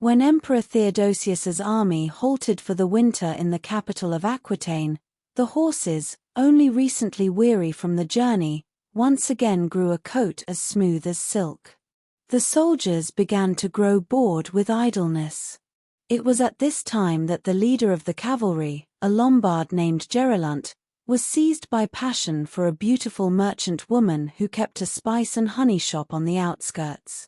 When Emperor Theodosius's army halted for the winter in the capital of Aquitaine, the horses, only recently weary from the journey, once again grew a coat as smooth as silk. The soldiers began to grow bored with idleness. It was at this time that the leader of the cavalry, a Lombard named Gerulant, was seized by passion for a beautiful merchant woman who kept a spice and honey shop on the outskirts.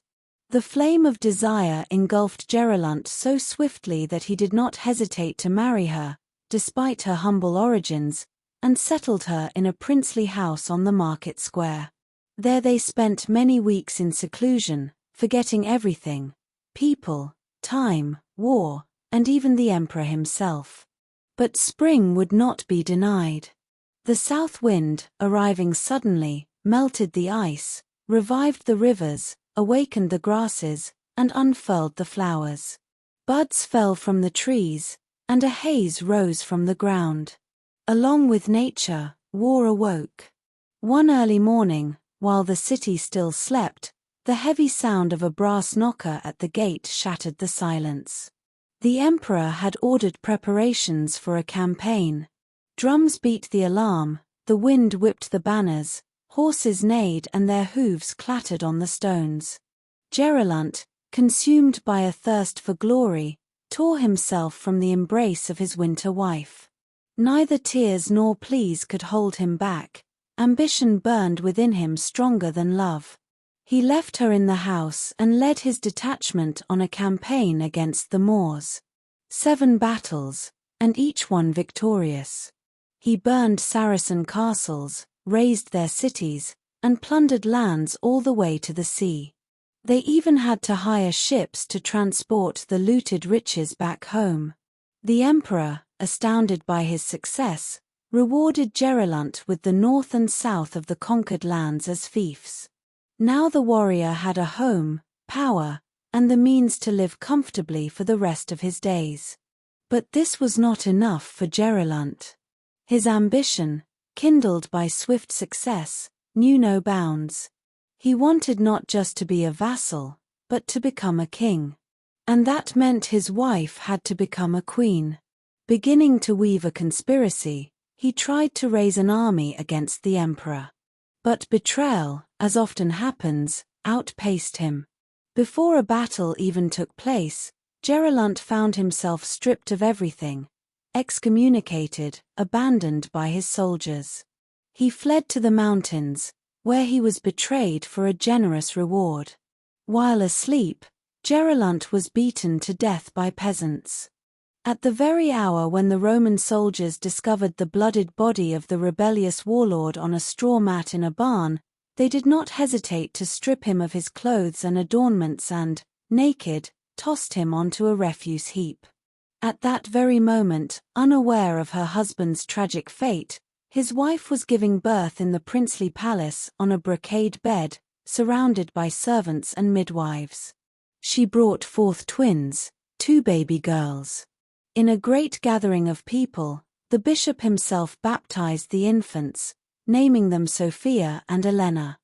The flame of desire engulfed Gerulant so swiftly that he did not hesitate to marry her, despite her humble origins, and settled her in a princely house on the market square. There they spent many weeks in seclusion, forgetting everything: people, time, war, and even the emperor himself. But spring would not be denied. The south wind, arriving suddenly, melted the ice, revived the rivers, awakened the grasses, and unfurled the flowers. Buds fell from the trees, and a haze rose from the ground. Along with nature, war awoke. One early morning, while the city still slept, the heavy sound of a brass knocker at the gate shattered the silence. The emperor had ordered preparations for a campaign. Drums beat the alarm, the wind whipped the banners, horses neighed and their hooves clattered on the stones. Gerulant, consumed by a thirst for glory, tore himself from the embrace of his winter wife. Neither tears nor pleas could hold him back. Ambition burned within him stronger than love. He left her in the house and led his detachment on a campaign against the Moors. 7 battles, and each one victorious. He burned Saracen castles, razed their cities, and plundered lands all the way to the sea. They even had to hire ships to transport the looted riches back home. The emperor, astounded by his success, rewarded Gerulant with the north and south of the conquered lands as fiefs. Now the warrior had a home, power, and the means to live comfortably for the rest of his days. But this was not enough for Gerulant. His ambition, kindled by swift success, knew no bounds. He wanted not just to be a vassal, but to become a king. And that meant his wife had to become a queen. Beginning to weave a conspiracy, he tried to raise an army against the emperor. But betrayal, as often happens, outpaced him. Before a battle even took place, Gerulant found himself stripped of everything, excommunicated, abandoned by his soldiers. He fled to the mountains, where he was betrayed for a generous reward. While asleep, Gerulant was beaten to death by peasants. At the very hour when the Roman soldiers discovered the bloodied body of the rebellious warlord on a straw mat in a barn, they did not hesitate to strip him of his clothes and adornments and, naked, tossed him onto a refuse heap. At that very moment, unaware of her husband's tragic fate, his wife was giving birth in the princely palace on a brocade bed, surrounded by servants and midwives. She brought forth twins, 2 baby girls. In a great gathering of people, the bishop himself baptized the infants, naming them Sofia and Elena.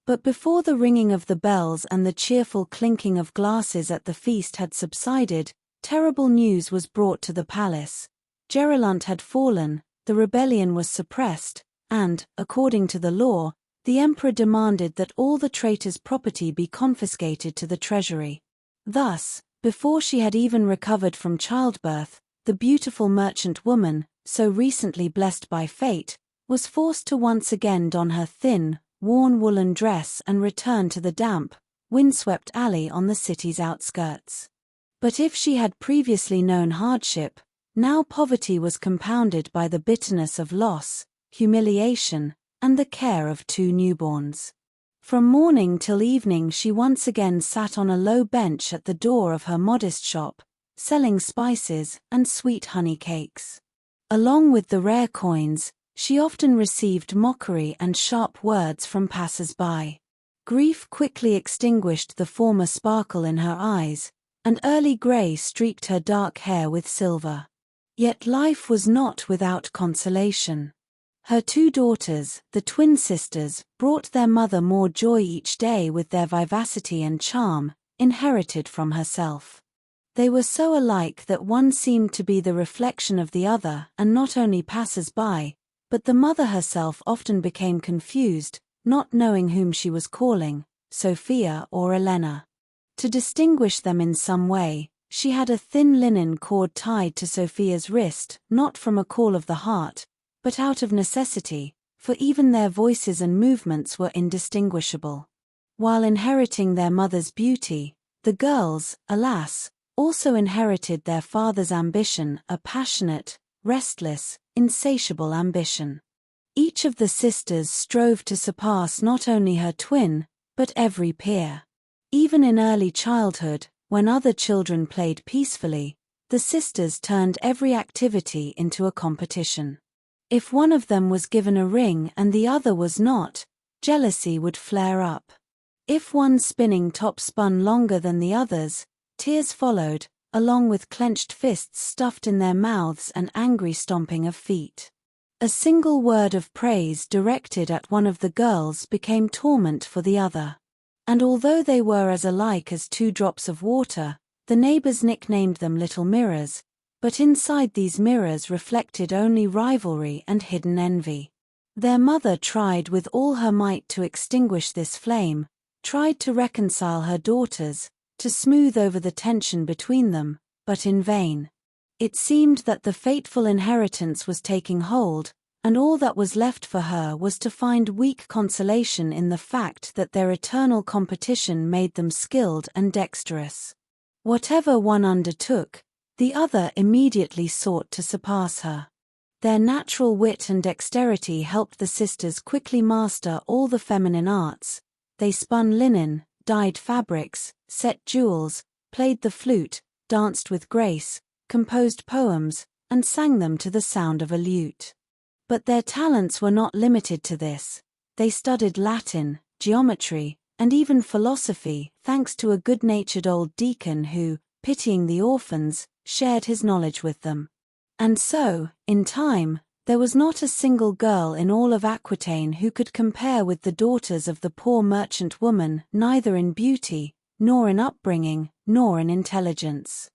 But before the ringing of the bells and the cheerful clinking of glasses at the feast had subsided, terrible news was brought to the palace. Gerulant had fallen, the rebellion was suppressed, and, according to the law, the emperor demanded that all the traitor's property be confiscated to the treasury. Thus, before she had even recovered from childbirth, the beautiful merchant woman, so recently blessed by fate, was forced to once again don her thin, worn woolen dress and return to the damp, windswept alley on the city's outskirts. But if she had previously known hardship, now poverty was compounded by the bitterness of loss, humiliation, and the care of 2 newborns. From morning till evening she once again sat on a low bench at the door of her modest shop, selling spices and sweet honey cakes. Along with the rare coins, she often received mockery and sharp words from passers-by. Grief quickly extinguished the former sparkle in her eyes, and early grey streaked her dark hair with silver. Yet life was not without consolation. Her 2 daughters, the twin sisters, brought their mother more joy each day with their vivacity and charm, inherited from herself. They were so alike that one seemed to be the reflection of the other, and not only passers-by, but the mother herself often became confused, not knowing whom she was calling, Sofia or Elena. To distinguish them in some way, she had a thin linen cord tied to Sofia's wrist, not from a call of the heart, but out of necessity, for even their voices and movements were indistinguishable. While inheriting their mother's beauty, the girls, alas, also inherited their father's ambition, a passionate, restless, insatiable ambition. Each of the sisters strove to surpass not only her twin, but every peer. Even in early childhood, when other children played peacefully, the sisters turned every activity into a competition. If one of them was given a ring and the other was not, jealousy would flare up. If one spinning top spun longer than the others, tears followed, along with clenched fists stuffed in their mouths and angry stomping of feet. A single word of praise directed at one of the girls became torment for the other. And although they were as alike as two drops of water, the neighbors nicknamed them little mirrors, but inside these mirrors reflected only rivalry and hidden envy. Their mother tried with all her might to extinguish this flame, tried to reconcile her daughters, to smooth over the tension between them, but in vain. It seemed that the fateful inheritance was taking hold, and all that was left for her was to find weak consolation in the fact that their eternal competition made them skilled and dexterous. Whatever one undertook, the other immediately sought to surpass her. Their natural wit and dexterity helped the sisters quickly master all the feminine arts. They spun linen, dyed fabrics, set jewels, played the flute, danced with grace, composed poems, and sang them to the sound of a lute. But their talents were not limited to this. They studied Latin, geometry, and even philosophy, thanks to a good-natured old deacon who, pitying the orphans, shared his knowledge with them. And so, in time, there was not a single girl in all of Aquitaine who could compare with the daughters of the poor merchant woman, neither in beauty, nor in upbringing, nor in intelligence.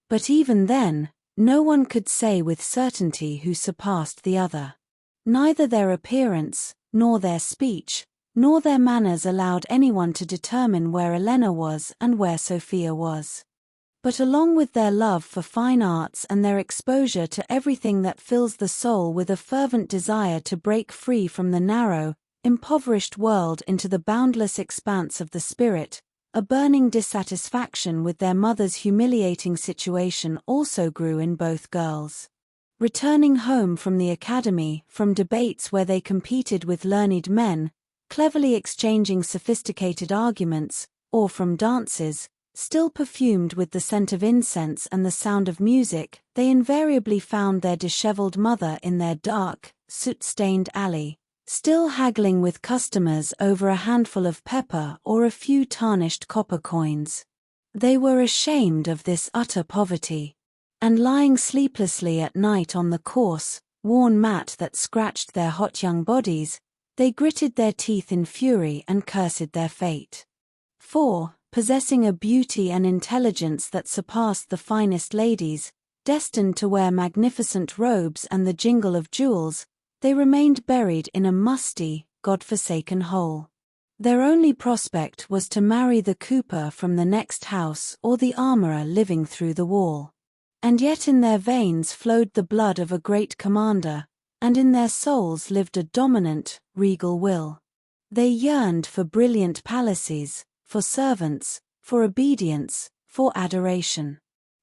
But even then, no one could say with certainty who surpassed the other. Neither their appearance, nor their speech, nor their manners allowed anyone to determine where Elena was and where Sofia was. But along with their love for fine arts and their exposure to everything that fills the soul with a fervent desire to break free from the narrow, impoverished world into the boundless expanse of the spirit, a burning dissatisfaction with their mother's humiliating situation also grew in both girls. Returning home from the academy, from debates where they competed with learned men, cleverly exchanging sophisticated arguments, or from dances, still perfumed with the scent of incense and the sound of music, they invariably found their disheveled mother in their dark, soot-stained alley, still haggling with customers over a handful of pepper or a few tarnished copper coins. They were ashamed of this utter poverty. And lying sleeplessly at night on the coarse, worn mat that scratched their hot young bodies, they gritted their teeth in fury and cursed their fate. For, possessing a beauty and intelligence that surpassed the finest ladies, destined to wear magnificent robes and the jingle of jewels, they remained buried in a musty, God-forsaken hole. Their only prospect was to marry the cooper from the next house or the armorer living through the wall. And yet in their veins flowed the blood of a great commander, and in their souls lived a dominant, regal will. They yearned for brilliant palaces, for servants, for obedience, for adoration.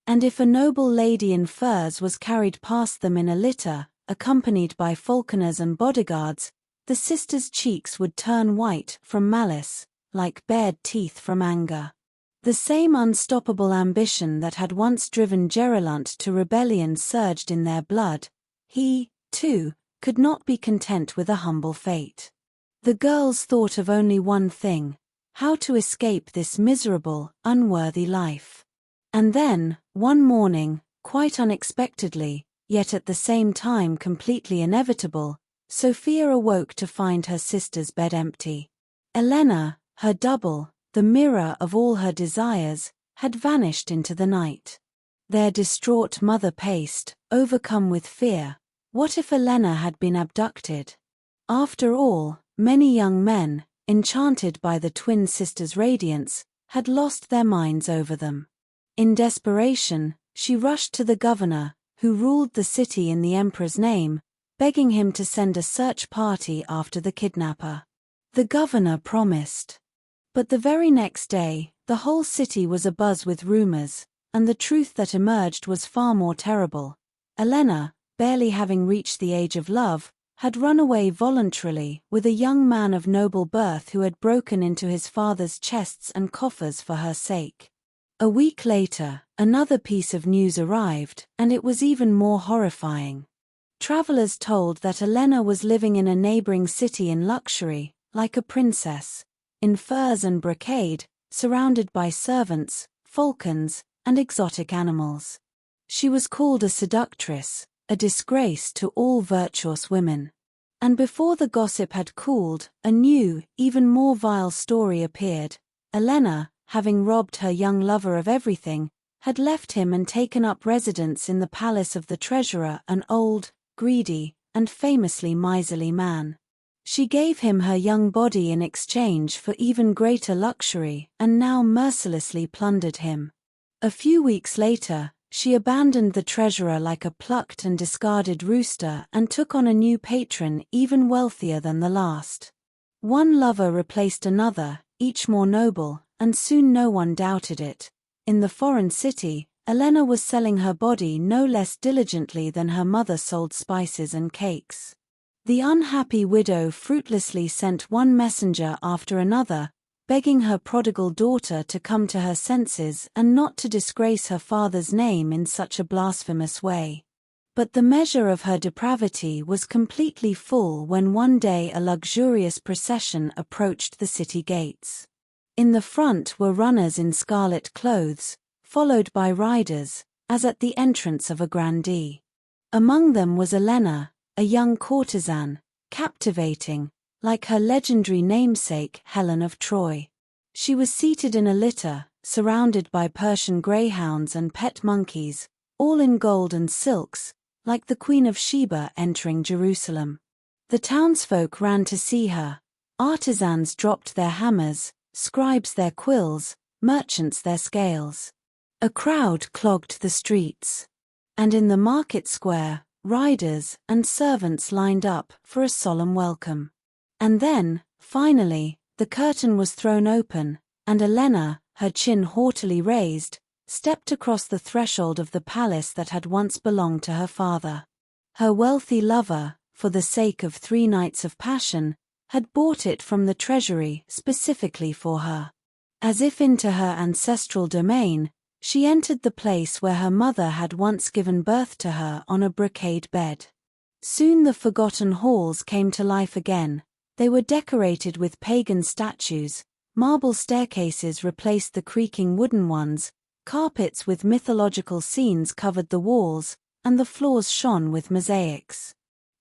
And if a noble lady in furs was carried past them in a litter, accompanied by falconers and bodyguards, the sisters' cheeks would turn white from malice, like bared teeth from anger. The same unstoppable ambition that had once driven Geraint to rebellion surged in their blood. He, too, could not be content with a humble fate. The girls thought of only one thing: how to escape this miserable, unworthy life. And then, one morning, quite unexpectedly, yet at the same time completely inevitable, Sofia awoke to find her sister's bed empty. Elena, her double, the mirror of all her desires, had vanished into the night. Their distraught mother paced, overcome with fear. What if Elena had been abducted? After all, many young men, enchanted by the twin sisters' radiance, had lost their minds over them. In desperation, she rushed to the governor, who ruled the city in the emperor's name, begging him to send a search party after the kidnapper. The governor promised. But the very next day, the whole city was abuzz with rumors, and the truth that emerged was far more terrible. Elena, barely having reached the age of love, had run away voluntarily with a young man of noble birth who had broken into his father's chests and coffers for her sake. A week later, another piece of news arrived, and it was even more horrifying. Travelers told that Elena was living in a neighboring city in luxury, like a princess, in furs and brocade, surrounded by servants, falcons, and exotic animals. She was called a seductress, a disgrace to all virtuous women. And before the gossip had cooled, a new, even more vile story appeared. Elena, having robbed her young lover of everything, had left him and taken up residence in the palace of the treasurer, an old, greedy, and famously miserly man. She gave him her young body in exchange for even greater luxury, and now mercilessly plundered him. A few weeks later, she abandoned the treasurer like a plucked and discarded rooster and took on a new patron even wealthier than the last. One lover replaced another, each more noble, and soon no one doubted it. In the foreign city, Elena was selling her body no less diligently than her mother sold spices and cakes. The unhappy widow fruitlessly sent one messenger after another, begging her prodigal daughter to come to her senses and not to disgrace her father's name in such a blasphemous way. But the measure of her depravity was completely full when one day a luxurious procession approached the city gates. In the front were runners in scarlet clothes, followed by riders, as at the entrance of a grandee. Among them was Elena, a young courtesan, captivating, like her legendary namesake Helen of Troy. She was seated in a litter, surrounded by Persian greyhounds and pet monkeys, all in gold and silks, like the Queen of Sheba entering Jerusalem. The townsfolk ran to see her. Artisans dropped their hammers, scribes their quills, merchants their scales. A crowd clogged the streets. And in the market square, riders and servants lined up for a solemn welcome. And then, finally, the curtain was thrown open, and Elena, her chin haughtily raised, stepped across the threshold of the palace that had once belonged to her father. Her wealthy lover, for the sake of 3 nights of passion, had bought it from the treasury specifically for her. As if into her ancestral domain, she entered the place where her mother had once given birth to her on a brocade bed. Soon the forgotten halls came to life again. They were decorated with pagan statues, marble staircases replaced the creaking wooden ones, carpets with mythological scenes covered the walls, and the floors shone with mosaics.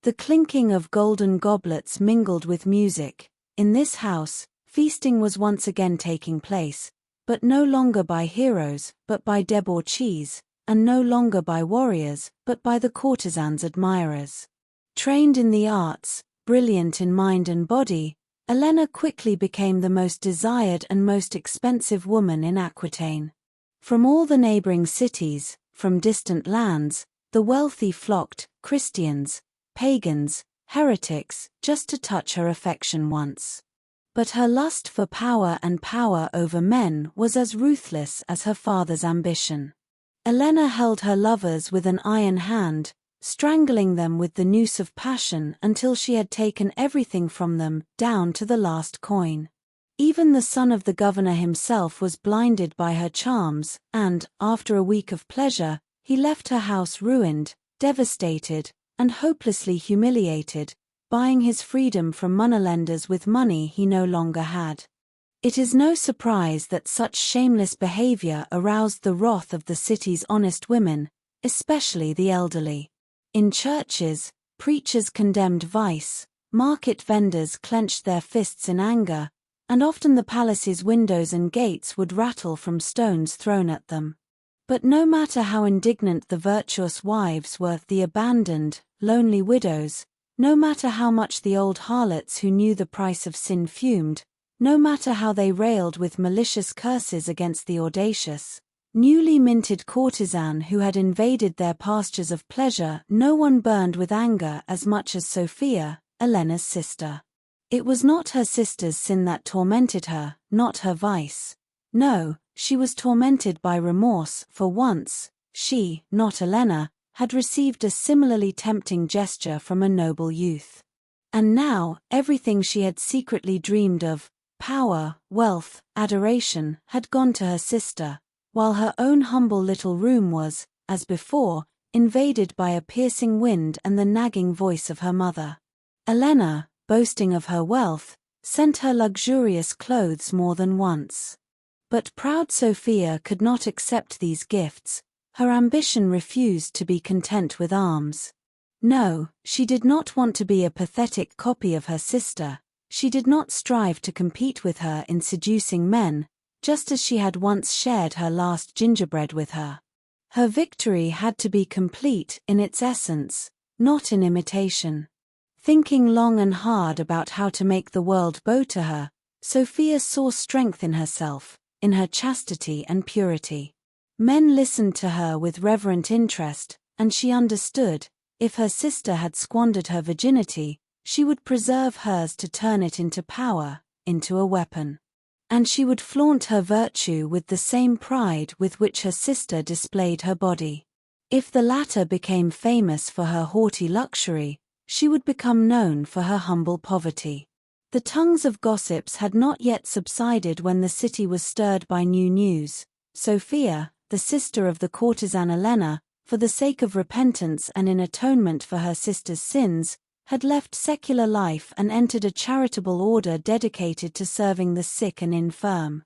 The clinking of golden goblets mingled with music. In this house, feasting was once again taking place, but no longer by heroes, but by debauchees, and no longer by warriors, but by the courtesan's admirers. Trained in the arts, brilliant in mind and body, Elena quickly became the most desired and most expensive woman in Aquitaine. From all the neighboring cities, from distant lands, the wealthy flocked, Christians, pagans, heretics, just to touch her affection once. But her lust for power and power over men was as ruthless as her father's ambition. Elena held her lovers with an iron hand, strangling them with the noose of passion until she had taken everything from them, down to the last coin. Even the son of the governor himself was blinded by her charms, and, after a week of pleasure, he left her house ruined, devastated, and hopelessly humiliated, buying his freedom from moneylenders with money he no longer had. It is no surprise that such shameless behavior aroused the wrath of the city's honest women, especially the elderly. In churches, preachers condemned vice, market vendors clenched their fists in anger, and often the palace's windows and gates would rattle from stones thrown at them. But no matter how indignant the virtuous wives were, the abandoned, lonely widows, no matter how much the old harlots who knew the price of sin fumed, no matter how they railed with malicious curses against the audacious, newly minted courtesan who had invaded their pastures of pleasure, no one burned with anger as much as Sofia, Elena's sister. It was not her sister's sin that tormented her, not her vice. No, she was tormented by remorse, for once, she, not Elena, had received a similarly tempting gesture from a noble youth. And now, everything she had secretly dreamed of, power, wealth, adoration, had gone to her sister, while her own humble little room was, as before, invaded by a piercing wind and the nagging voice of her mother. Elena, boasting of her wealth, sent her luxurious clothes more than once. But proud Sofia could not accept these gifts. Her ambition refused to be content with alms. No, she did not want to be a pathetic copy of her sister. She did not strive to compete with her in seducing men, just as she had once shared her last gingerbread with her. Her victory had to be complete in its essence, not in imitation. Thinking long and hard about how to make the world bow to her, Sofia saw strength in herself, in her chastity and purity. Men listened to her with reverent interest, and she understood, if her sister had squandered her virginity, she would preserve hers to turn it into power, into a weapon. And she would flaunt her virtue with the same pride with which her sister displayed her body. If the latter became famous for her haughty luxury, she would become known for her humble poverty. The tongues of gossips had not yet subsided when the city was stirred by new news. Sofia, the sister of the courtesan Elena, for the sake of repentance and in atonement for her sister's sins, had left secular life and entered a charitable order dedicated to serving the sick and infirm.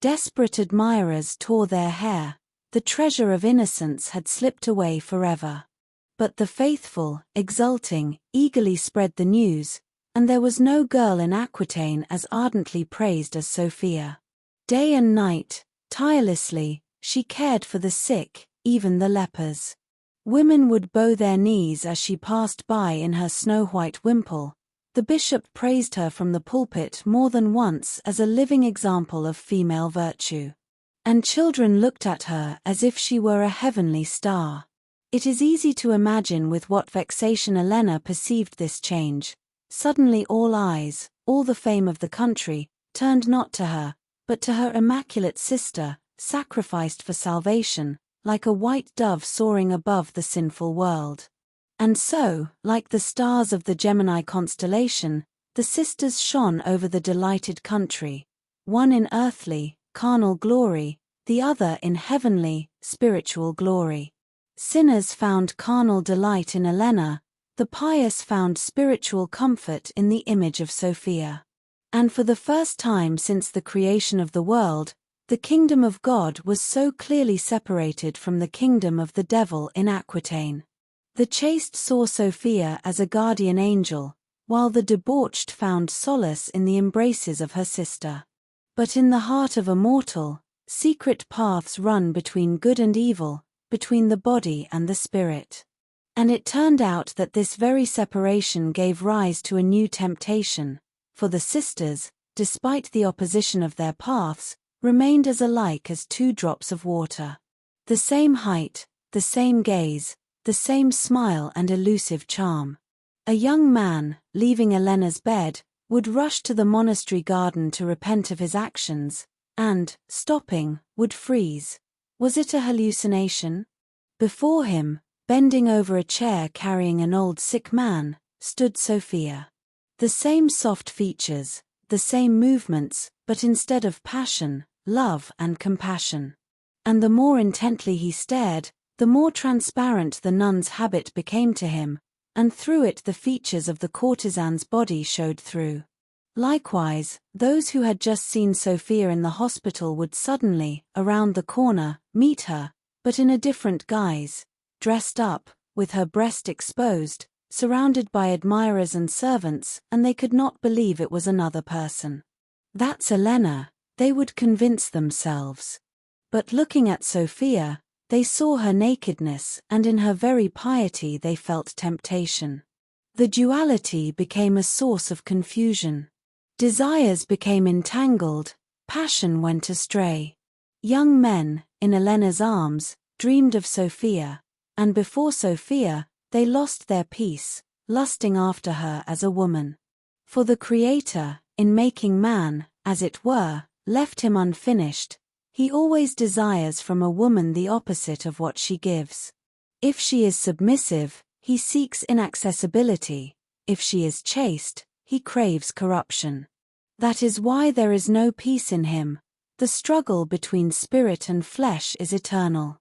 Desperate admirers tore their hair. The treasure of innocence had slipped away forever. But the faithful, exulting, eagerly spread the news, and there was no girl in Aquitaine as ardently praised as Sofia. Day and night, tirelessly, she cared for the sick, even the lepers. Women would bow their knees as she passed by in her snow-white wimple. The bishop praised her from the pulpit more than once as a living example of female virtue. And children looked at her as if she were a heavenly star. It is easy to imagine with what vexation Elena perceived this change. Suddenly all eyes, all the fame of the country, turned not to her, but to her immaculate sister, sacrificed for salvation, like a white dove soaring above the sinful world. And so, like the stars of the Gemini constellation, the sisters shone over the delighted country, one in earthly, carnal glory, the other in heavenly, spiritual glory. Sinners found carnal delight in Elena, the pious found spiritual comfort in the image of Sofia. And for the first time since the creation of the world, the kingdom of God was so clearly separated from the kingdom of the devil in Aquitaine. The chaste saw Sofia as a guardian angel, while the debauched found solace in the embraces of her sister. But in the heart of a mortal, secret paths run between good and evil, between the body and the spirit. And it turned out that this very separation gave rise to a new temptation, for the sisters, despite the opposition of their paths, remained as alike as two drops of water. The same height, the same gaze, the same smile and elusive charm. A young man, leaving Elena's bed, would rush to the monastery garden to repent of his actions, and, stopping, would freeze. Was it a hallucination? Before him, bending over a chair carrying an old sick man, stood Sofia. The same soft features, the same movements, but instead of passion, love and compassion. And the more intently he stared, the more transparent the nun's habit became to him, and through it the features of the courtesan's body showed through. Likewise, those who had just seen Sofia in the hospital would suddenly, around the corner, meet her, but in a different guise, dressed up, with her breast exposed, surrounded by admirers and servants, and they could not believe it was another person. That's Elena, they would convince themselves. But looking at Sofia, They saw her nakedness, and in her very piety they felt temptation. The duality became a source of confusion. Desires became entangled, passion went astray. Young men, in Elena's arms, dreamed of Sofia, and before Sofia, they lost their peace, lusting after her as a woman. For the Creator, in making man, as it were, left him unfinished. He always desires from a woman the opposite of what she gives. If she is submissive, he seeks inaccessibility. If she is chaste, he craves corruption. That is why there is no peace in him. The struggle between spirit and flesh is eternal.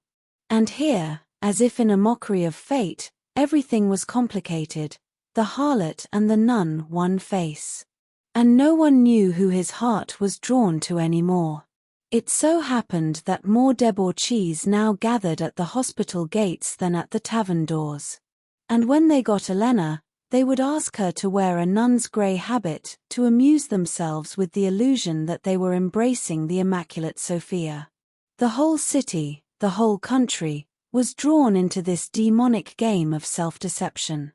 And here, as if in a mockery of fate, everything was complicated, the harlot and the nun one face. And no one knew who his heart was drawn to any more. It so happened that more debauchees now gathered at the hospital gates than at the tavern doors. And when they got Elena, they would ask her to wear a nun's grey habit to amuse themselves with the illusion that they were embracing the immaculate Sofia. The whole city, the whole country, was drawn into this demonic game of self-deception.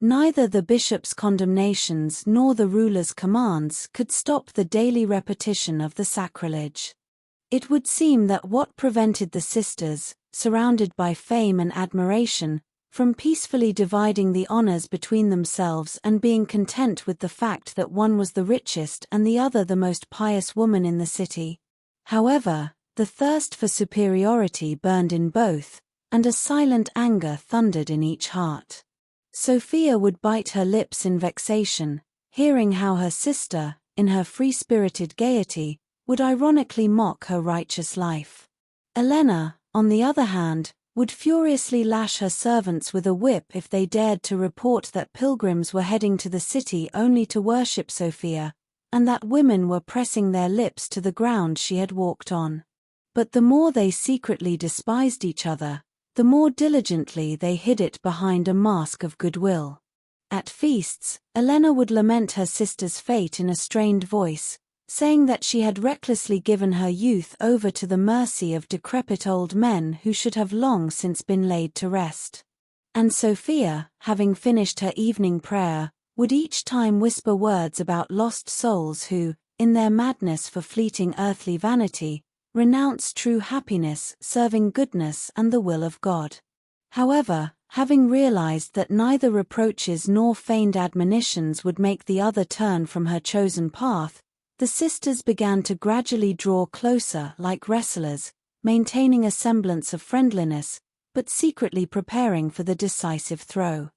Neither the bishop's condemnations nor the ruler's commands could stop the daily repetition of the sacrilege. It would seem that what prevented the sisters, surrounded by fame and admiration, from peacefully dividing the honors between themselves and being content with the fact that one was the richest and the other the most pious woman in the city. However, the thirst for superiority burned in both, and a silent anger thundered in each heart. Sofia would bite her lips in vexation, hearing how her sister, in her free-spirited gaiety, would ironically mock her righteous life. Elena, on the other hand, would furiously lash her servants with a whip if they dared to report that pilgrims were heading to the city only to worship Sofia, and that women were pressing their lips to the ground she had walked on. But the more they secretly despised each other, the more diligently they hid it behind a mask of goodwill. At feasts, Elena would lament her sister's fate in a strained voice, saying that she had recklessly given her youth over to the mercy of decrepit old men who should have long since been laid to rest. And Sofia, having finished her evening prayer, would each time whisper words about lost souls who, in their madness for fleeting earthly vanity, renounce true happiness, serving goodness and the will of God. However, having realized that neither reproaches nor feigned admonitions would make the other turn from her chosen path, the sisters began to gradually draw closer like wrestlers, maintaining a semblance of friendliness, but secretly preparing for the decisive throw.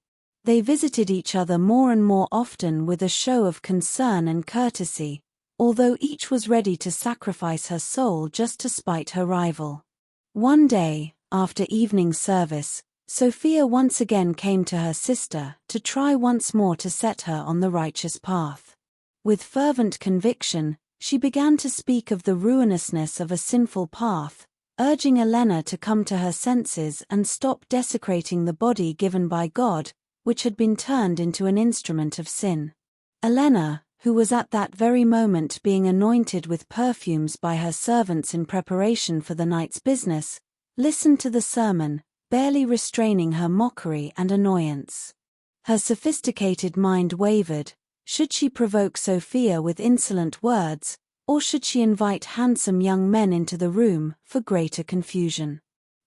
They visited each other more and more often with a show of concern and courtesy, although each was ready to sacrifice her soul just to spite her rival. One day, after evening service, Sofia once again came to her sister to try once more to set her on the righteous path. With fervent conviction, she began to speak of the ruinousness of a sinful path, urging Elena to come to her senses and stop desecrating the body given by God, which had been turned into an instrument of sin. Elena, who was at that very moment being anointed with perfumes by her servants in preparation for the night's business, listened to the sermon, barely restraining her mockery and annoyance. Her sophisticated mind wavered. Should she provoke Sofia with insolent words, or should she invite handsome young men into the room for greater confusion?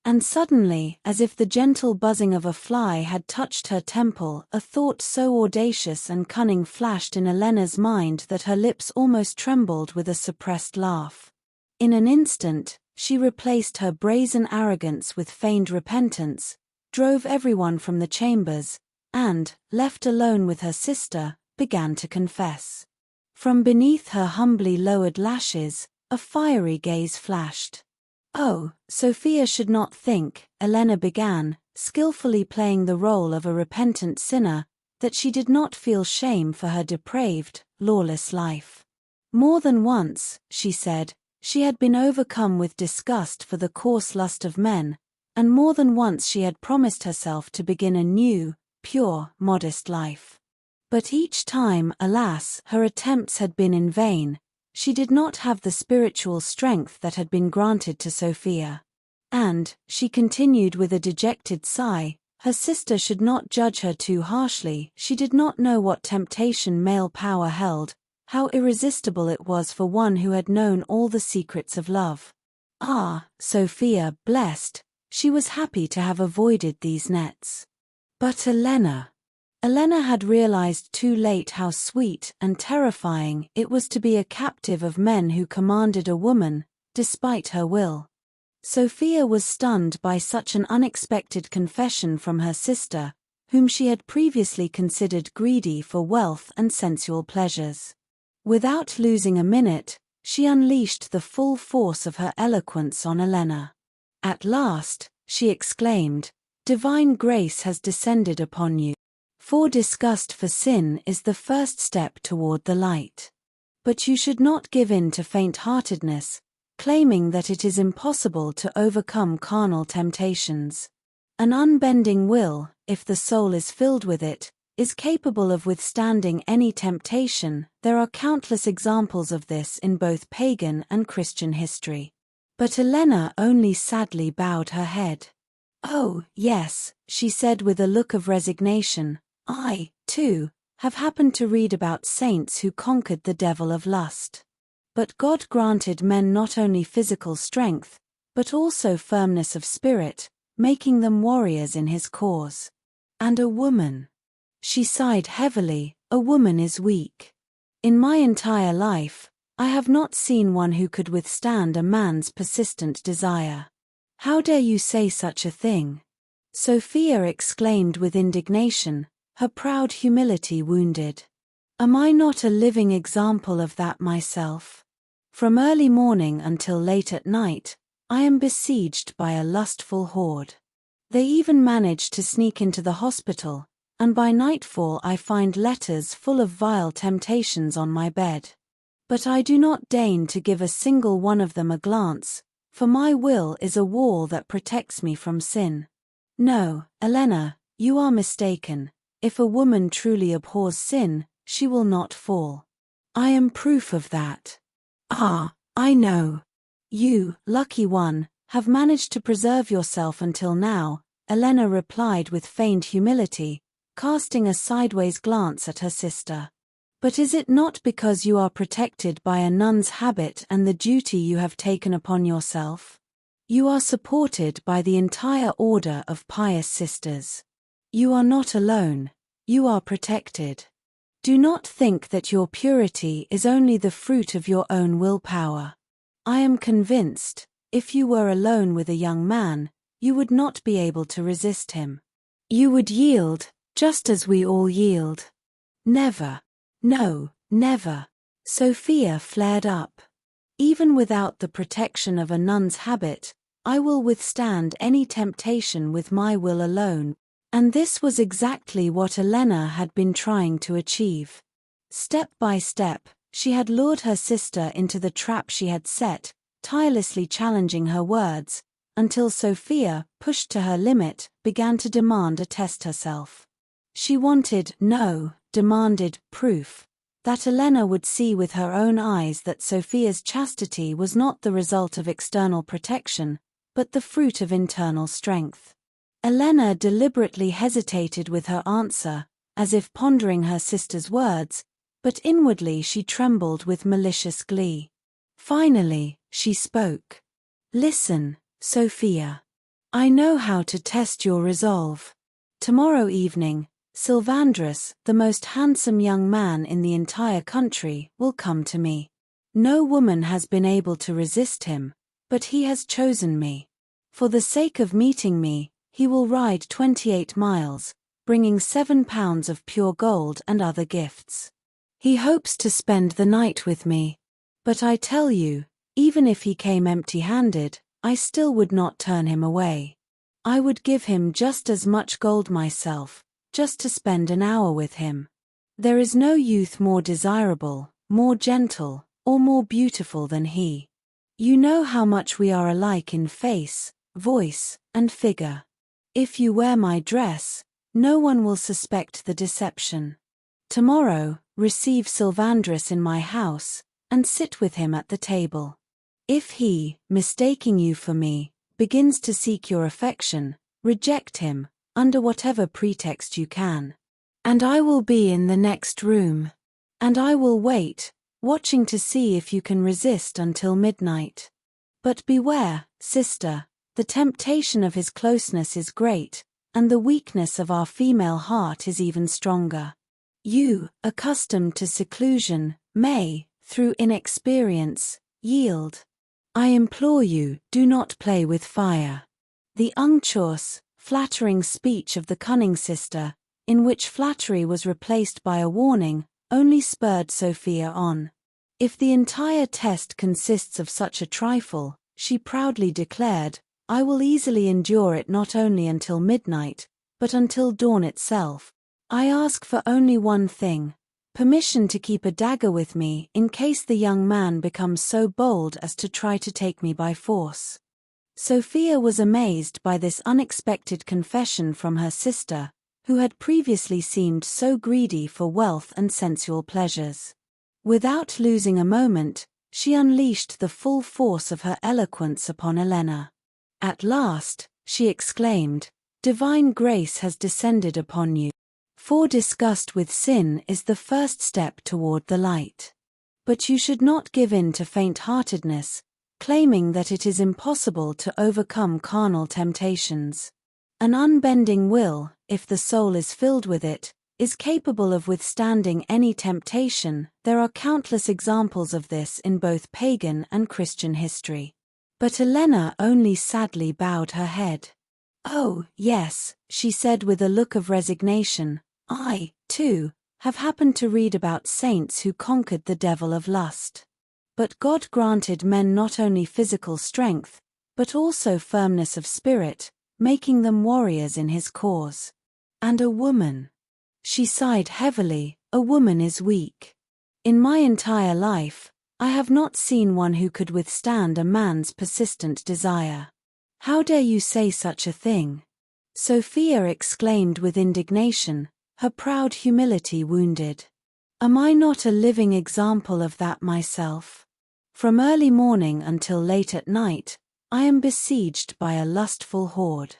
And suddenly, as if the gentle buzzing of a fly had touched her temple, a thought so audacious and cunning flashed in Elena's mind that her lips almost trembled with a suppressed laugh. In an instant, she replaced her brazen arrogance with feigned repentance, drove everyone from the chambers, and, left alone with her sister, began to confess. From beneath her humbly lowered lashes, a fiery gaze flashed. "Oh, Sofia should not think," Elena began, skillfully playing the role of a repentant sinner, "that she did not feel shame for her depraved, lawless life. More than once," she said, "she had been overcome with disgust for the coarse lust of men, and more than once she had promised herself to begin a new, pure, modest life. But each time, alas, her attempts had been in vain. She did not have the spiritual strength that had been granted to Sofia. And, she continued with a dejected sigh, her sister should not judge her too harshly. She did not know what temptation male power held, how irresistible it was for one who had known all the secrets of love. Ah, Sofia, blessed, she was happy to have avoided these nets. But Elena had realized too late how sweet and terrifying it was to be a captive of men who commanded a woman, despite her will. Sofia was stunned by such an unexpected confession from her sister, whom she had previously considered greedy for wealth and sensual pleasures. Without losing a minute, she unleashed the full force of her eloquence on Elena. At last, she exclaimed, "Divine grace has descended upon you. For disgust for sin is the first step toward the light. But you should not give in to faint-heartedness, claiming that it is impossible to overcome carnal temptations. An unbending will, if the soul is filled with it, is capable of withstanding any temptation. There are countless examples of this in both pagan and Christian history." But Elena only sadly bowed her head. "Oh, yes," she said with a look of resignation, "I, too, have happened to read about saints who conquered the devil of lust. But God granted men not only physical strength, but also firmness of spirit, making them warriors in his cause. And a woman." She sighed heavily, "A woman is weak. In my entire life, I have not seen one who could withstand a man's persistent desire." "How dare you say such a thing?" Sofia exclaimed with indignation, her proud humility wounded. "Am I not a living example of that myself? From early morning until late at night, I am besieged by a lustful horde. They even manage to sneak into the hospital, and by nightfall I find letters full of vile temptations on my bed. But I do not deign to give a single one of them a glance, for my will is a wall that protects me from sin. No, Elena, you are mistaken. If a woman truly abhors sin, she will not fall. I am proof of that." "Ah, I know. You, lucky one, have managed to preserve yourself until now," Elena replied with feigned humility, casting a sideways glance at her sister. "But is it not because you are protected by a nun's habit and the duty you have taken upon yourself? You are supported by the entire order of pious sisters. You are not alone, you are protected. Do not think that your purity is only the fruit of your own willpower. I am convinced, if you were alone with a young man, you would not be able to resist him. You would yield, just as we all yield." "Never. No, never." Sofia flared up. "Even without the protection of a nun's habit, I will withstand any temptation with my will alone." And this was exactly what Elena had been trying to achieve. Step by step, she had lured her sister into the trap she had set, tirelessly challenging her words, until Sofia, pushed to her limit, began to demand a test herself. She demanded proof, that Elena would see with her own eyes that Sofia's chastity was not the result of external protection, but the fruit of internal strength. Elena deliberately hesitated with her answer, as if pondering her sister's words, but inwardly she trembled with malicious glee. Finally, she spoke. "Listen, Sofia. I know how to test your resolve. Tomorrow evening, Sylvandrus, the most handsome young man in the entire country, will come to me. No woman has been able to resist him, but he has chosen me. For the sake of meeting me, he will ride 28 miles, bringing 7 pounds of pure gold and other gifts. He hopes to spend the night with me. But I tell you, even if he came empty-handed, I still would not turn him away. I would give him just as much gold myself, just to spend an hour with him. There is no youth more desirable, more gentle, or more beautiful than he. You know how much we are alike in face, voice, and figure. If you wear my dress, no one will suspect the deception. Tomorrow, receive Sylvandrus in my house, and sit with him at the table. If he, mistaking you for me, begins to seek your affection, reject him, under whatever pretext you can. And I will be in the next room. And I will wait, watching to see if you can resist until midnight. But beware, sister, the temptation of his closeness is great, and the weakness of our female heart is even stronger. You, accustomed to seclusion, may, through inexperience, yield. I implore you, do not play with fire. The unctuous, flattering speech of the cunning sister, in which flattery was replaced by a warning, only spurred Sofia on. If the entire test consists of such a trifle, she proudly declared, I will easily endure it not only until midnight, but until dawn itself. I ask for only one thing, permission to keep a dagger with me in case the young man becomes so bold as to try to take me by force. Sofia was amazed by this unexpected confession from her sister, who had previously seemed so greedy for wealth and sensual pleasures. Without losing a moment, she unleashed the full force of her eloquence upon Elena. At last, she exclaimed, divine grace has descended upon you. For disgust with sin is the first step toward the light. But you should not give in to faint-heartedness, claiming that it is impossible to overcome carnal temptations. An unbending will, if the soul is filled with it, is capable of withstanding any temptation. There are countless examples of this in both pagan and Christian history. But Elena only sadly bowed her head. Oh, yes, she said with a look of resignation, I, too, have happened to read about saints who conquered the devil of lust. But God granted men not only physical strength, but also firmness of spirit, making them warriors in his cause. And a woman. She sighed heavily, a woman is weak. In my entire life, I have not seen one who could withstand a man's persistent desire. How dare you say such a thing? Sofia exclaimed with indignation, her proud humility wounded. Am I not a living example of that myself? From early morning until late at night, I am besieged by a lustful horde.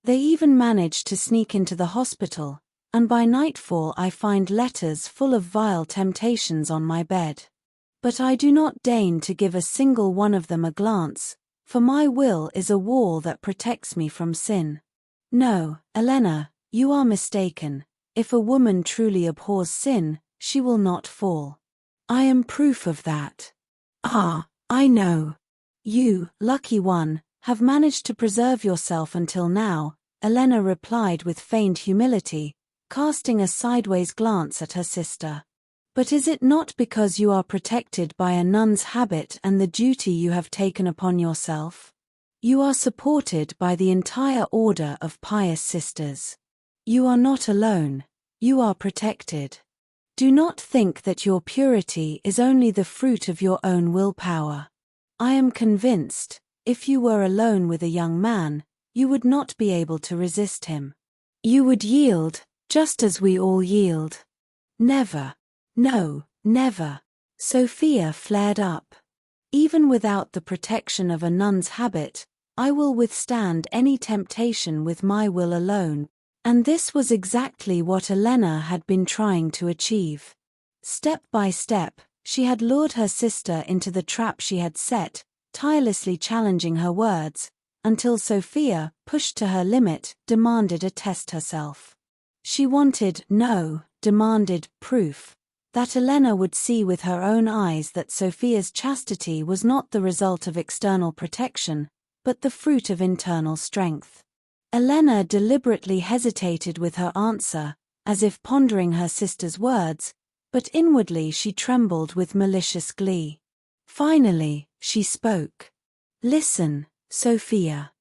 They even manage to sneak into the hospital, and by nightfall I find letters full of vile temptations on my bed. But I do not deign to give a single one of them a glance, for my will is a wall that protects me from sin. No, Elena, you are mistaken. If a woman truly abhors sin, she will not fall. I am proof of that. Ah, I know. You, lucky one, have managed to preserve yourself until now, Elena replied with feigned humility, casting a sideways glance at her sister. But is it not because you are protected by a nun's habit and the duty you have taken upon yourself? You are supported by the entire order of pious sisters. You are not alone, you are protected. Do not think that your purity is only the fruit of your own willpower. I am convinced, if you were alone with a young man, you would not be able to resist him. You would yield, just as we all yield. Never. No, never. Sofia flared up. Even without the protection of a nun's habit, I will withstand any temptation with my will alone, and this was exactly what Elena had been trying to achieve. Step by step, she had lured her sister into the trap she had set, tirelessly challenging her words, until Sofia, pushed to her limit, demanded a test herself. She wanted, no, demanded, proof. That Elena would see with her own eyes that Sofia's chastity was not the result of external protection, but the fruit of internal strength. Elena deliberately hesitated with her answer, as if pondering her sister's words, but inwardly she trembled with malicious glee. Finally, she spoke. Listen, Sofia.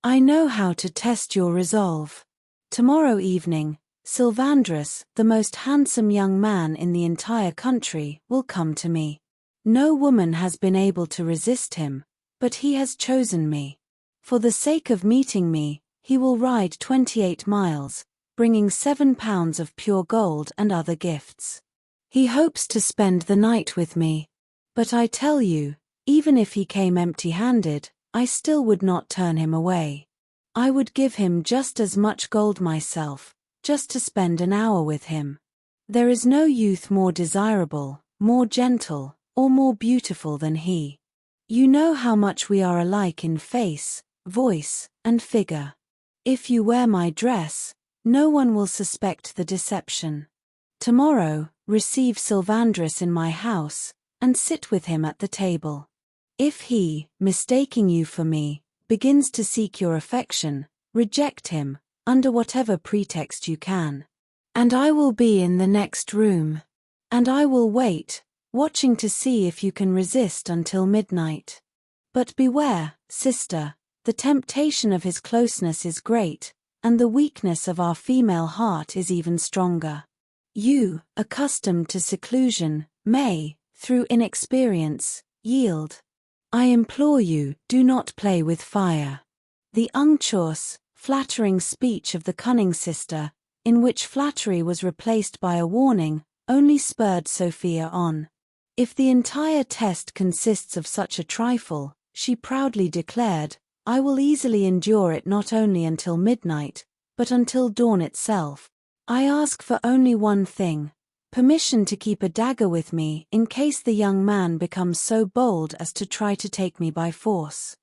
I know how to test your resolve. Tomorrow evening, Sylvandrus, the most handsome young man in the entire country, will come to me. No woman has been able to resist him, but he has chosen me. For the sake of meeting me, he will ride 28 miles, bringing 7 pounds of pure gold and other gifts. He hopes to spend the night with me. But I tell you, even if he came empty-handed, I still would not turn him away. I would give him just as much gold myself, just to spend an hour with him. There is no youth more desirable, more gentle, or more beautiful than he. You know how much we are alike in face, voice, and figure. If you wear my dress, no one will suspect the deception. Tomorrow, receive Sylvandris in my house, and sit with him at the table. If he, mistaking you for me, begins to seek your affection, reject him, under whatever pretext you can. And I will be in the next room. And I will wait, watching to see if you can resist until midnight. But beware, sister, the temptation of his closeness is great, and the weakness of our female heart is even stronger. You, accustomed to seclusion, may, through inexperience, yield. I implore you, do not play with fire. The unctuous, flattering speech of the cunning sister, in which flattery was replaced by a warning, only spurred Sofia on. If the entire test consists of such a trifle, she proudly declared, I will easily endure it not only until midnight, but until dawn itself. I ask for only one thing, permission to keep a dagger with me in case the young man becomes so bold as to try to take me by force.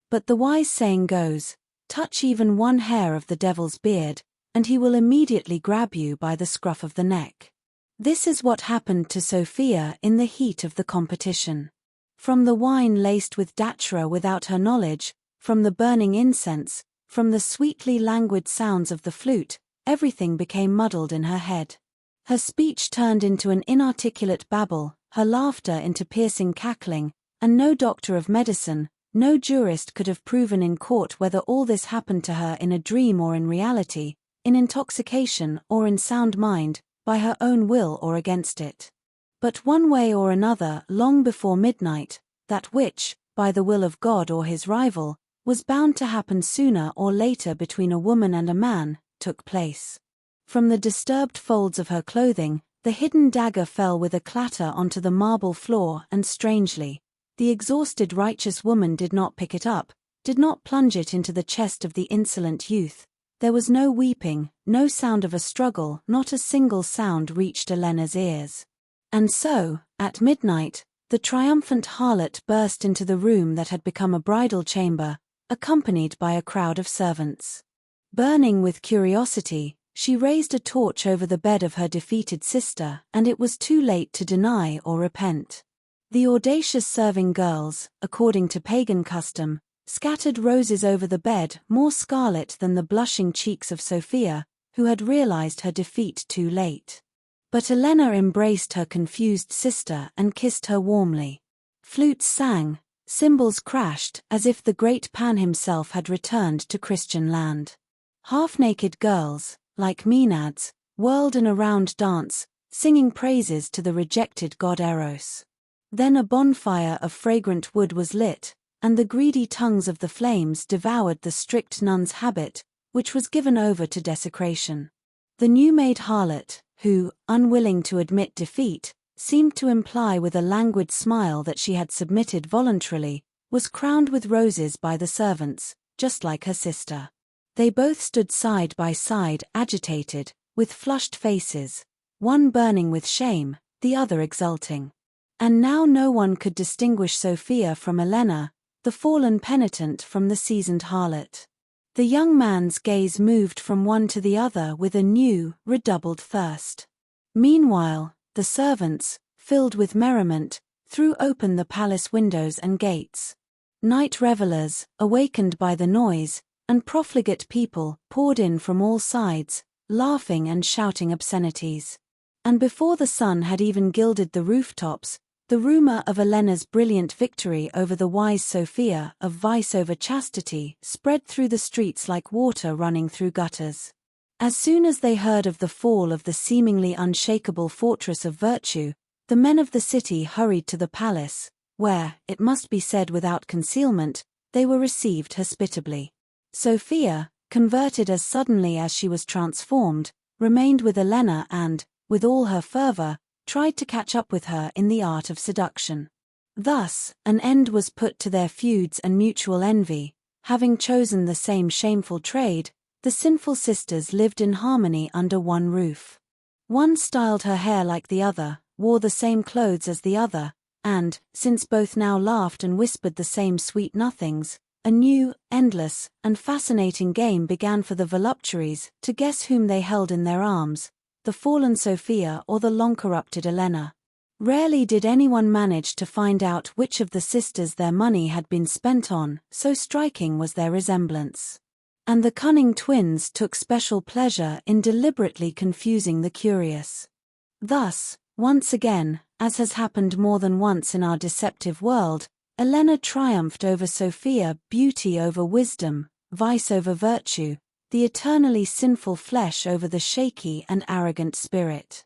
But the wise saying goes, touch even one hair of the devil's beard, and he will immediately grab you by the scruff of the neck. This is what happened to Sofia in the heat of the competition. From the wine laced with datura without her knowledge, from the burning incense, from the sweetly languid sounds of the flute, everything became muddled in her head. Her speech turned into an inarticulate babble, her laughter into piercing cackling, and no doctor of medicine, no jurist could have proven in court whether all this happened to her in a dream or in reality, in intoxication or in sound mind, by her own will or against it. But one way or another, long before midnight, that which, by the will of God or his rival, was bound to happen sooner or later between a woman and a man, took place. From the disturbed folds of her clothing, the hidden dagger fell with a clatter onto the marble floor, and strangely, the exhausted righteous woman did not pick it up, did not plunge it into the chest of the insolent youth. There was no weeping, no sound of a struggle, not a single sound reached Elena's ears. And so, at midnight, the triumphant harlot burst into the room that had become a bridal chamber, accompanied by a crowd of servants. Burning with curiosity, she raised a torch over the bed of her defeated sister, and it was too late to deny or repent. The audacious serving girls, according to pagan custom, scattered roses over the bed, more scarlet than the blushing cheeks of Sofia, who had realized her defeat too late. But Elena embraced her confused sister and kissed her warmly. Flutes sang, cymbals crashed, as if the great Pan himself had returned to Christian land. Half-naked girls, like Maenads, whirled in a round dance, singing praises to the rejected god Eros. Then a bonfire of fragrant wood was lit, and the greedy tongues of the flames devoured the strict nun's habit, which was given over to desecration. The new-made harlot, who, unwilling to admit defeat, seemed to imply with a languid smile that she had submitted voluntarily, was crowned with roses by the servants, just like her sister. They both stood side by side, agitated, with flushed faces, one burning with shame, the other exulting. And now no one could distinguish Sofia from Elena, the fallen penitent from the seasoned harlot. The young man's gaze moved from one to the other with a new, redoubled thirst. Meanwhile, the servants, filled with merriment, threw open the palace windows and gates. Night revelers, awakened by the noise, and profligate people poured in from all sides, laughing and shouting obscenities. And before the sun had even gilded the rooftops, the rumor of Elena's brilliant victory over the wise Sofia, of vice over chastity, spread through the streets like water running through gutters. As soon as they heard of the fall of the seemingly unshakable fortress of virtue, the men of the city hurried to the palace, where, it must be said without concealment, they were received hospitably. Sofia, converted as suddenly as she was transformed, remained with Elena and, with all her fervor, tried to catch up with her in the art of seduction. Thus, an end was put to their feuds and mutual envy. Having chosen the same shameful trade, the sinful sisters lived in harmony under one roof. One styled her hair like the other, wore the same clothes as the other, and, since both now laughed and whispered the same sweet nothings, a new, endless, and fascinating game began for the voluptuaries to guess whom they held in their arms, the fallen Sofia or the long-corrupted Elena. Rarely did anyone manage to find out which of the sisters their money had been spent on, so striking was their resemblance. And the cunning twins took special pleasure in deliberately confusing the curious. Thus, once again, as has happened more than once in our deceptive world, Elena triumphed over Sofia, beauty over wisdom, vice over virtue, the eternally sinful flesh over the shaky and arrogant spirit.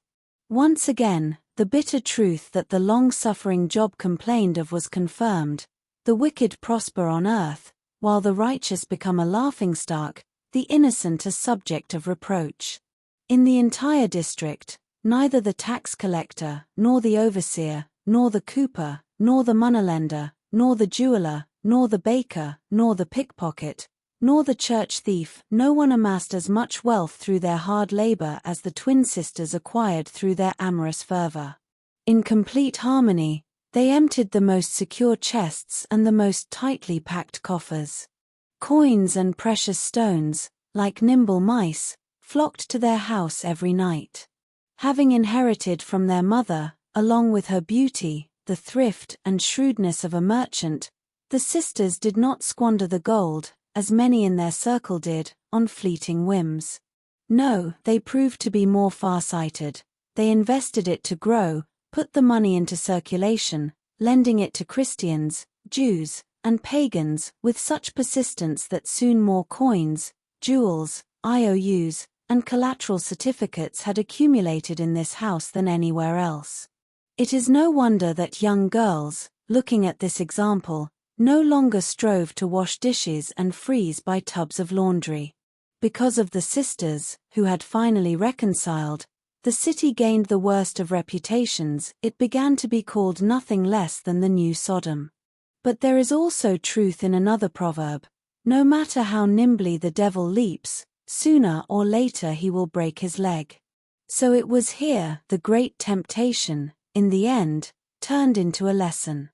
Once again, the bitter truth that the long-suffering Job complained of was confirmed: the wicked prosper on earth, while the righteous become a laughingstock, the innocent a subject of reproach. In the entire district, neither the tax collector, nor the overseer, nor the cooper, nor the moneylender, nor the jeweler, nor the baker, nor the pickpocket, nor the church thief, no one amassed as much wealth through their hard labor as the twin sisters acquired through their amorous fervor. In complete harmony, they emptied the most secure chests and the most tightly packed coffers. Coins and precious stones, like nimble mice, flocked to their house every night. Having inherited from their mother, along with her beauty, the thrift and shrewdness of a merchant, the sisters did not squander the gold, as many in their circle did, on fleeting whims. No, they proved to be more far-sighted. They invested it to grow, put the money into circulation, lending it to Christians, Jews, and pagans with such persistence that soon more coins, jewels, IOUs, and collateral certificates had accumulated in this house than anywhere else. It is no wonder that young girls, looking at this example, no longer strove to wash dishes and freeze by tubs of laundry. Because of the sisters, who had finally reconciled, the city gained the worst of reputations. It began to be called nothing less than the New Sodom. But there is also truth in another proverb: no matter how nimbly the devil leaps, sooner or later he will break his leg. So it was here the great temptation, in the end, turned into a lesson.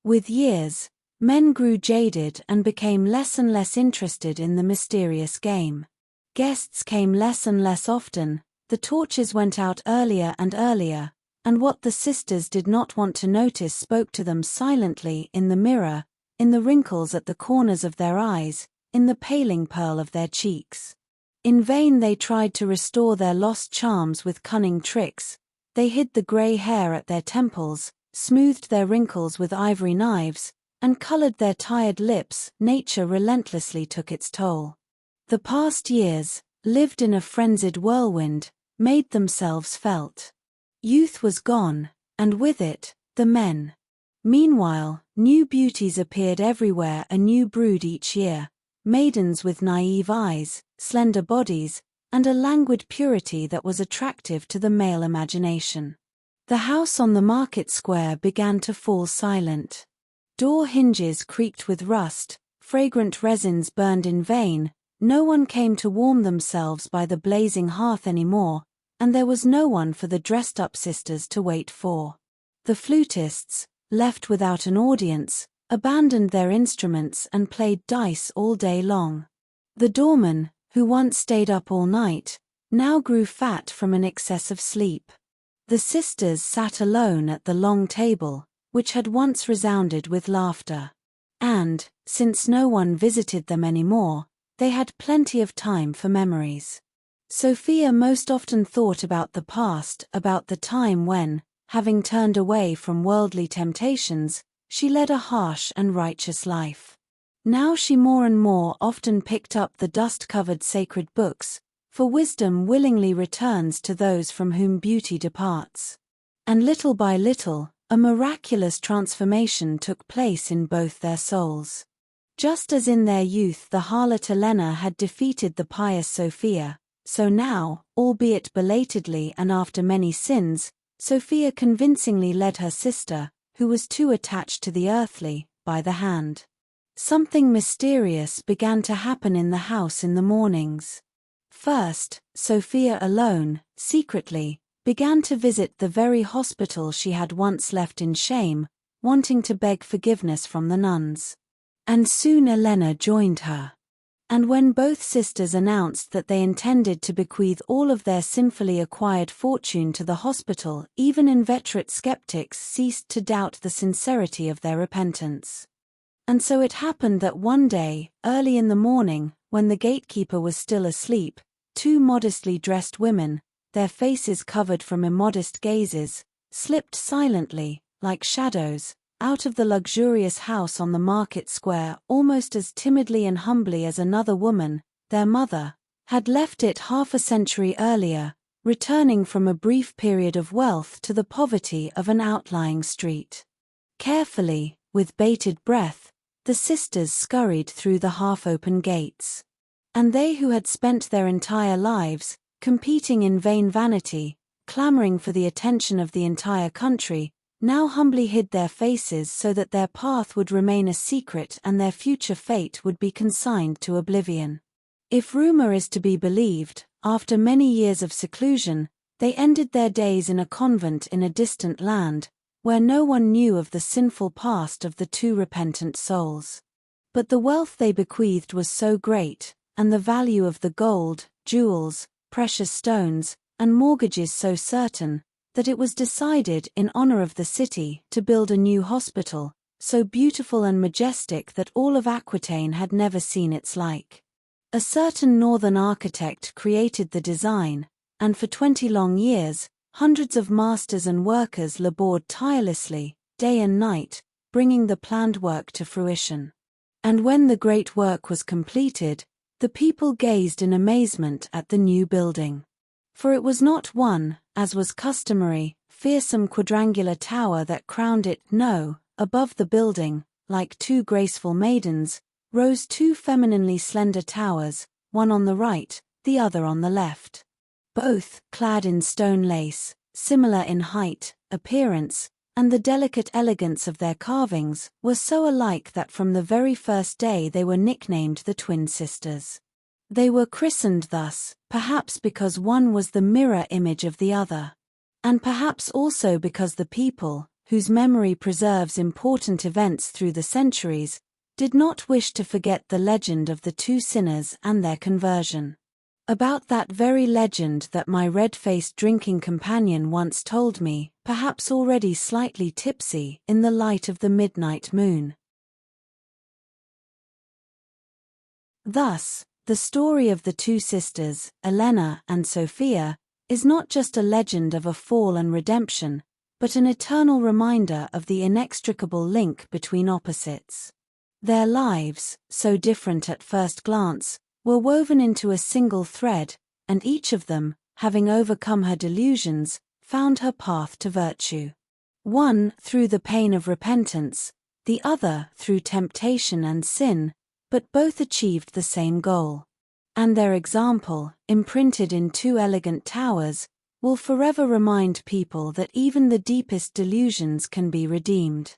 With years, men grew jaded and became less and less interested in the mysterious game. Guests came less and less often, the torches went out earlier and earlier, and what the sisters did not want to notice spoke to them silently in the mirror, in the wrinkles at the corners of their eyes, in the paling pearl of their cheeks. In vain they tried to restore their lost charms with cunning tricks. They hid the grey hair at their temples, smoothed their wrinkles with ivory knives, and colored their tired lips. Nature relentlessly took its toll. The past years, lived in a frenzied whirlwind, made themselves felt. Youth was gone, and with it, the men. Meanwhile, new beauties appeared everywhere, a new brood each year, maidens with naive eyes, slender bodies, and a languid purity that was attractive to the male imagination. The house on the market square began to fall silent. Door hinges creaked with rust, fragrant resins burned in vain, no one came to warm themselves by the blazing hearth anymore, and there was no one for the dressed-up sisters to wait for. The flutists, left without an audience, abandoned their instruments and played dice all day long. The doorman, who once stayed up all night, now grew fat from an excess of sleep. The sisters sat alone at the long table, which had once resounded with laughter. And, since no one visited them anymore, they had plenty of time for memories. Sofia most often thought about the past, about the time when, having turned away from worldly temptations, she led a harsh and righteous life. Now she more and more often picked up the dust-covered sacred books, for wisdom willingly returns to those from whom beauty departs. And little by little, a miraculous transformation took place in both their souls. Just as in their youth the harlot Elena had defeated the pious Sofia, so now, albeit belatedly and after many sins, Sofia convincingly led her sister, who was too attached to the earthly, by the hand. Something mysterious began to happen in the house in the mornings. First, Sofia alone, secretly, began to visit the very hospital she had once left in shame, wanting to beg forgiveness from the nuns. And soon Elena joined her. And when both sisters announced that they intended to bequeath all of their sinfully acquired fortune to the hospital, even inveterate skeptics ceased to doubt the sincerity of their repentance. And so it happened that one day, early in the morning, when the gatekeeper was still asleep, two modestly dressed women, their faces covered from immodest gazes, slipped silently, like shadows, out of the luxurious house on the market square almost as timidly and humbly as another woman, their mother, had left it half a century earlier, returning from a brief period of wealth to the poverty of an outlying street. Carefully, with bated breath, the sisters scurried through the half-open gates. And they who had spent their entire lives, competing in vain vanity, clamoring for the attention of the entire country, now humbly hid their faces so that their path would remain a secret and their future fate would be consigned to oblivion. If rumor is to be believed, after many years of seclusion, they ended their days in a convent in a distant land, where no one knew of the sinful past of the two repentant souls. But the wealth they bequeathed was so great, and the value of the gold, jewels, precious stones, and mortgages so certain, that it was decided in honor of the city to build a new hospital, so beautiful and majestic that all of Aquitaine had never seen its like. A certain northern architect created the design, and for 20 long years, hundreds of masters and workers labored tirelessly, day and night, bringing the planned work to fruition. And when the great work was completed, the people gazed in amazement at the new building. For it was not one, as was customary, fearsome quadrangular tower that crowned it. No, above the building, like two graceful maidens, rose two femininely slender towers, one on the right, the other on the left. Both, clad in stone lace, similar in height, appearance, and the delicate elegance of their carvings, were so alike that from the very first day they were nicknamed the twin sisters. They were christened thus, perhaps because one was the mirror image of the other. And perhaps also because the people, whose memory preserves important events through the centuries, did not wish to forget the legend of the two sinners and their conversion. About that very legend that my red-faced drinking companion once told me, perhaps already slightly tipsy, in the light of the midnight moon. Thus, the story of the two sisters, Elena and Sofia, is not just a legend of a fall and redemption, but an eternal reminder of the inextricable link between opposites. Their lives, so different at first glance, were woven into a single thread, and each of them, having overcome her delusions, found her path to virtue. One through the pain of repentance, the other through temptation and sin, but both achieved the same goal. And their example, imprinted in two elegant towers, will forever remind people that even the deepest delusions can be redeemed.